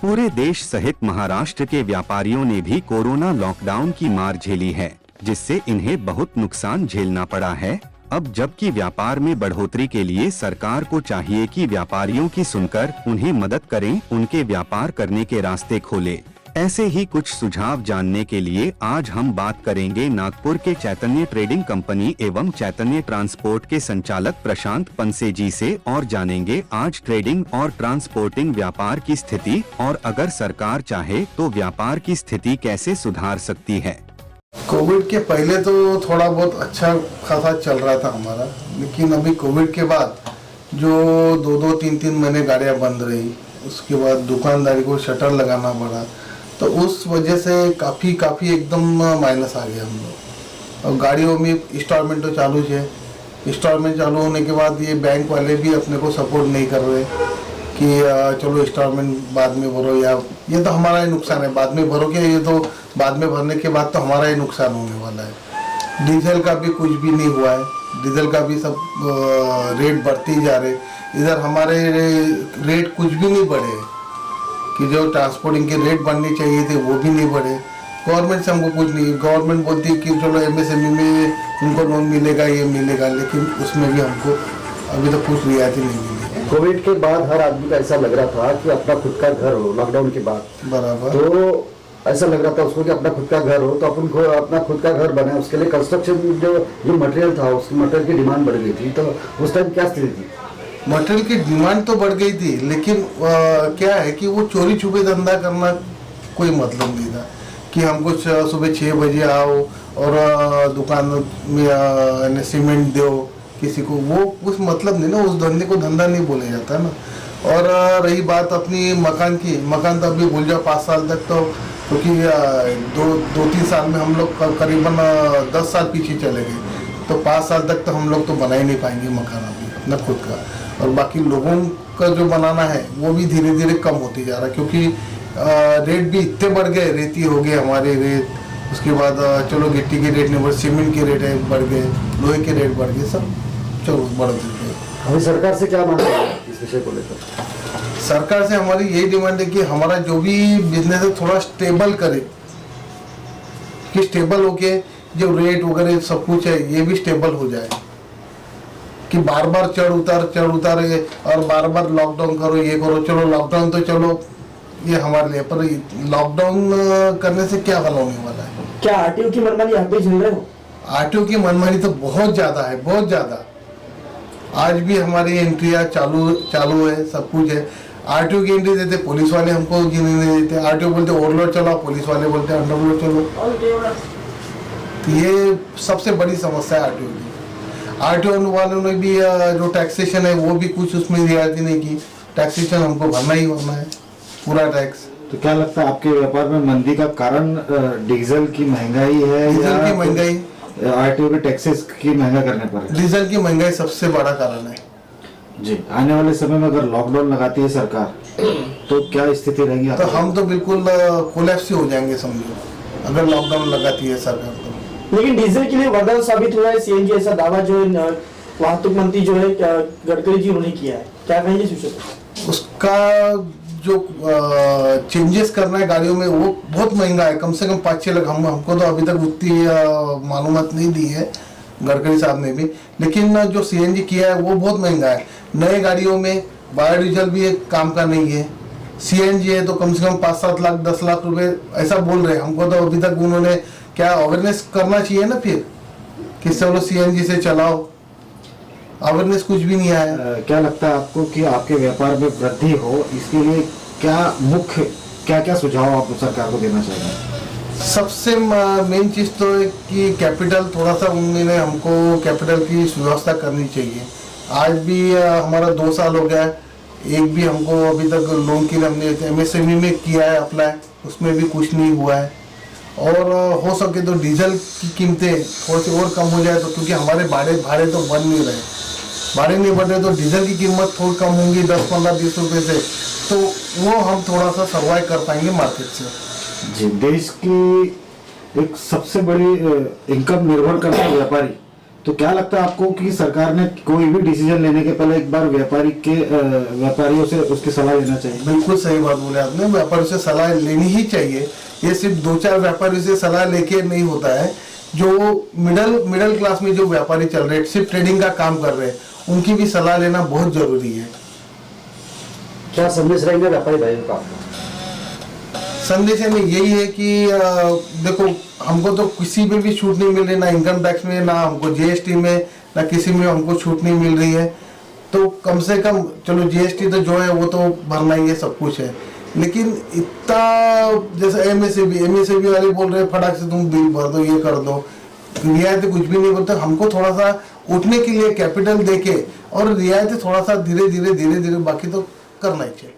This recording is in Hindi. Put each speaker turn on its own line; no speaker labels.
पूरे देश सहित महाराष्ट्र के व्यापारियों ने भी कोरोना लॉकडाउन की मार झेली है, जिससे इन्हें बहुत नुकसान झेलना पड़ा है। अब जबकि व्यापार में बढ़ोतरी के लिए सरकार को चाहिए कि व्यापारियों की सुनकर उन्हें मदद करें, उनके व्यापार करने के रास्ते खोले। ऐसे ही कुछ सुझाव जानने के लिए आज हम बात करेंगे नागपुर के चैतन्य ट्रेडिंग कंपनी एवं चैतन्य ट्रांसपोर्ट के संचालक प्रशांत पंसे जी से और जानेंगे आज ट्रेडिंग और ट्रांसपोर्टिंग व्यापार की स्थिति और अगर सरकार चाहे तो व्यापार की स्थिति कैसे सुधार सकती है।
कोविड के पहले तो थोड़ा बहुत अच्छा खासा चल रहा था हमारा, लेकिन अभी कोविड के बाद जो 2-3 महीने गाड़ियाँ बंद रही, उसके बाद दुकानदारी को शटर लगाना पड़ा, तो उस वजह से काफ़ी एकदम माइनस आ गया हम लोग। और गाड़ियों में इंस्टॉलमेंट तो चालू है, इंस्टॉलमेंट चालू होने के बाद ये बैंक वाले भी अपने को सपोर्ट नहीं कर रहे कि चलो इंस्टॉलमेंट बाद में भरो, या ये तो हमारा ही नुकसान है, बाद में भरोगे, ये तो बाद में भरने के बाद तो हमारा ही नुकसान होने वाला है। डीजल का भी कुछ भी नहीं हुआ है, डीजल का भी सब रेट बढ़ते ही जा रहे, इधर हमारे रेट कुछ भी नहीं बढ़े कि जो ट्रांसपोर्टिंग के रेट बढ़ने चाहिए थे वो भी नहीं बढ़े। गवर्नमेंट से हमको कुछ नहीं, गवर्नमेंट बोलती है कि चलो एमएसएमई में उनको लोन मिलेगा, ये मिलेगा, लेकिन उसमें भी हमको अभी तक कुछ रियायती नहीं मिली।
कोविड के बाद हर आदमी का ऐसा लग रहा था कि अपना खुद का घर हो, लॉकडाउन के बाद
बराबर,
तो ऐसा लग रहा था उसको कि अपना खुद का घर हो, तो अपन को अपना खुद का घर बने, उसके लिए कंस्ट्रक्शन जो मटेरियल था, उसकी मटेरियल की डिमांड बढ़ गई थी। तो उस टाइम क्या स्थिति थी?
मटेरियल की डिमांड तो बढ़ गई थी, लेकिन क्या है कि वो चोरी छुपे धंधा करना कोई मतलब नहीं था कि हमको सुबह 6 बजे आओ और दुकान में सीमेंट दो किसी को, वो कुछ मतलब नहीं ना, उस धंधे को धंधा नहीं बोला जाता ना। और रही बात अपनी मकान की, मकान तो अभी भूल जाओ 5 साल तक, तो क्योंकि 2-3 साल में हम लोग करीबन 10 साल पीछे चले गए, तो 5 साल तक तो हम लोग तो बना ही नहीं पाएंगे मकान अभी अपना खुद का। और बाकी लोगों का जो बनाना है वो भी धीरे धीरे कम होती जा रहा है, क्योंकि रेट भी इतने बढ़ गए, रेती हो गए हमारे रेट, उसके बाद चलो गिट्टी के रेट नहीं बढ़े, सीमेंट के रेट बढ़ गए, लोहे के रेट बढ़ गए, सब चलो बढ़ गए।
अभी सरकार से क्या मांग है इस विषय को लेकर?
सरकार से हमारी यही डिमांड है कि हमारा जो भी बिजनेस है थोड़ा स्टेबल करे, कि स्टेबल होके जो रेट वगैरह सब कुछ है ये भी स्टेबल हो जाए, कि बार बार चढ़ उतार और बार बार लॉकडाउन करो, ये करो। चलो लॉकडाउन तो चलो ये हमारे लिए, पर लॉकडाउन करने से क्या हल होने वाला है?
क्या आरटीओ की मनमानी आप भी झेल रहे हो?
आरटीओ की मनमानी तो बहुत ज्यादा है, बहुत ज्यादा। आज भी हमारी एंट्रियां चालू है, सब कुछ है। आरटीओ की एंट्री देते, पुलिस वाले हमको गिनने नहीं देते। आरटीओ बोलते ओवरलोड चलाओ, पुलिस वाले बोलते अंडरलोड चलो। ये सबसे बड़ी समस्या है आरटीओ की। आरटीओ वालों ने भी जो टैक्सेशन है वो भी कुछ उसमें रियायती नहीं की, टैक्सेशन हमको भरना ही भरना है, पूरा टैक्स।
तो क्या लगता है आपके व्यापार में मंदी का कारण डीजल की महंगाई है,
डीजल की महंगाई,
आरटीओ के टैक्सेस की महंगा करने पर?
डीजल की महंगाई सबसे बड़ा कारण है
जी। आने वाले समय में अगर लॉकडाउन लगाती है सरकार तो क्या स्थिति रहेगी?
तो हम तो बिल्कुल कोलैप्स ही हो जाएंगे समझो, अगर लॉकडाउन लगाती है सरकार तो।
लेकिन डीजल के लिए वरदान साबित हुआ है सीएनजी, ऐसा दावा जो वाहतुक मंत्री जो है गडकरी जी उन्होंने किया है, क्या कहेंगे इस विषय पर?
उसका जो चेंजेस करना है गाड़ियों में वो बहुत महंगा है, कम से कम 5-6 लाख। हमको तो अभी तक उतनी मालूमात नहीं दी है गडकरी साहब ने भी, लेकिन जो सीएनजी किया है वो बहुत महंगा है। नए गाड़ियों में बायोडीजल भी एक काम का नहीं है, सीएनजी है तो कम से कम 5-7 लाख 10 लाख रुपए ऐसा बोल रहे हैं। हमको तो अभी तक उन्होंने क्या अवेयरनेस करना चाहिए ना फिर कि चलो सीएनजी से चलाओ, अवेयरनेस कुछ भी नहीं आया।
क्या लगता है आपको कि आपके व्यापार में वृद्धि हो, इसके लिए क्या सुझाव आप सरकार को देना चाहेंगे?
सबसे मेन चीज तो है कि कैपिटल थोड़ा सा उन्होंने हमको कैपिटल की व्यवस्था करनी चाहिए। आज भी हमारा 2 साल हो गया है, एक भी हमको अभी तक लोन के लिए हमने एमएसएमई में किया है अप्लाई, उसमें भी कुछ नहीं हुआ है। और हो सके तो डीजल की कीमतें थोड़ी सी और कम हो जाए, तो क्योंकि हमारे भाड़े तो बढ़ नहीं रहे, भाड़े नहीं बढ़ रहे, तो डीजल की कीमत थोड़ी कम होंगी 10, 15, 20 रुपये से, तो वो हम थोड़ा सा सर्वाइव कर पाएंगे मार्केट से।
जी, देश की एक सबसे बड़ी इनकम निर्भर करता है व्यापारी,
तो क्या लगता है आपको कि सरकार ने कोई भी डिसीजन लेने के पहले एक बार व्यापारियों से उसकी सलाह लेना चाहिए?
बिल्कुल सही बात बोले आपने, व्यापारियों से सलाह लेनी ही चाहिए। ये सिर्फ 2-4 व्यापारियों से सलाह लेके नहीं होता है। जो मिडिल क्लास में जो व्यापारी चल रहे हैं, सिर्फ ट्रेडिंग का काम कर रहे हैं, उनकी भी सलाह लेना बहुत जरूरी है।
क्या संदेश रहेंगे व्यापारी भाइयों का?
संदेश में यही है कि देखो, हमको तो किसी में भी छूट नहीं मिल रही, ना इनकम टैक्स में, ना हमको जीएसटी में, ना किसी में हमको छूट नहीं मिल रही है। तो कम से कम चलो जीएसटी तो जो है वो तो भरना ही है, सब कुछ है, लेकिन इतना जैसे एमएसएबी वाले बोल रहे हैं फटाक से तुम बिल भर दो, ये कर दो, रियायतें कुछ भी नहीं बोलते। हमको थोड़ा सा उठने के लिए कैपिटल देके और रियायतें थोड़ा सा धीरे धीरे बाकी तो करना ही चाहिए।